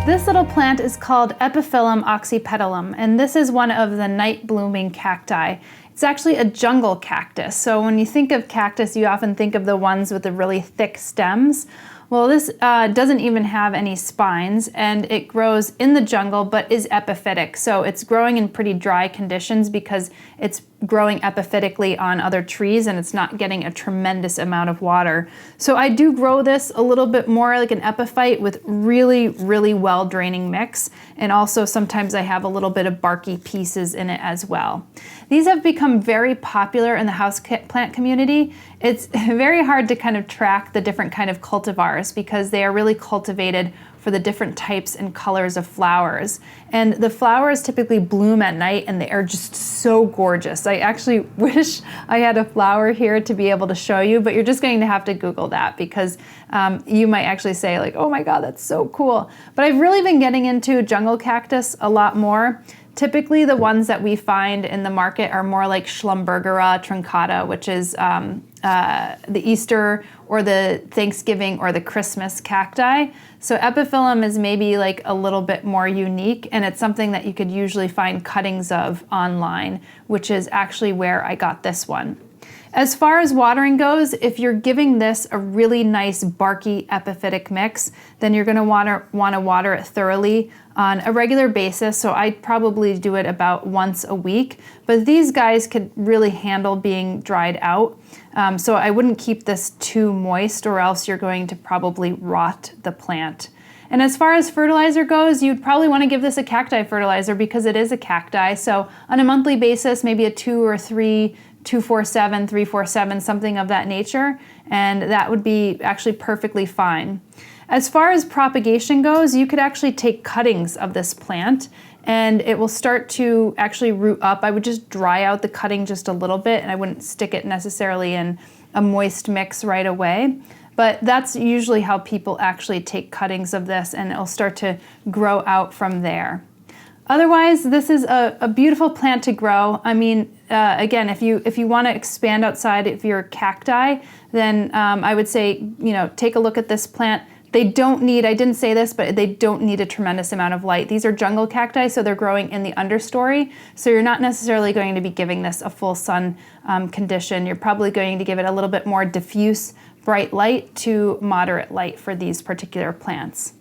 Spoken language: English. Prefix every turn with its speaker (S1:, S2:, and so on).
S1: This little plant is called Epiphyllum oxypetalum, and this is one of the night-blooming cacti. It's actually a jungle cactus. So when you think of cactus, you often think of the ones with the really thick stems. Well, this doesn't even have any spines, and it grows in the jungle but is epiphytic. So it's growing in pretty dry conditions because it's growing epiphytically on other trees and it's not getting a tremendous amount of water. So I do grow this a little bit more like an epiphyte with really, really well draining mix. And also sometimes I have a little bit of barky pieces in it as well. These have become very popular in the houseplant community. It's very hard to kind of track the different kind of cultivars because they are really cultivated for the different types and colors of flowers. And the flowers typically bloom at night and they are just so gorgeous. I actually wish I had a flower here to be able to show you, but you're just going to have to Google that because you might actually say like, oh my God, that's so cool. But I've really been getting into jungle cactus a lot more. Typically the ones that we find in the market are more like Schlumbergera truncata, which is the Easter or the Thanksgiving or the Christmas cacti. So Epiphyllum is maybe like a little bit more unique, and it's something that you could usually find cuttings of online, which is actually where I got this one. As far as watering goes, if you're giving this a really nice barky epiphytic mix, then you're gonna wanna water it thoroughly on a regular basis. So I'd probably do it about once a week, but these guys could really handle being dried out. So I wouldn't keep this too moist or else you're going to probably rot the plant. And as far as fertilizer goes, you'd probably want to give this a cacti fertilizer because it is a cacti. So on a monthly basis, maybe a 2 or 3, 247, 347, something of that nature, and that would be actually perfectly fine. As far as propagation goes, you could actually take cuttings of this plant and it will start to actually root up. I would just dry out the cutting just a little bit and I wouldn't stick it necessarily in a moist mix right away. But that's usually how people actually take cuttings of this and it'll start to grow out from there. Otherwise, this is a beautiful plant to grow. I mean, again, if you want to expand outside of your cacti, then I would say, take a look at this plant. They don't need, I didn't say this, but they don't need a tremendous amount of light. These are jungle cacti, so they're growing in the understory. So you're not necessarily going to be giving this a full sun condition. You're probably going to give it a little bit more diffuse, bright light to moderate light for these particular plants.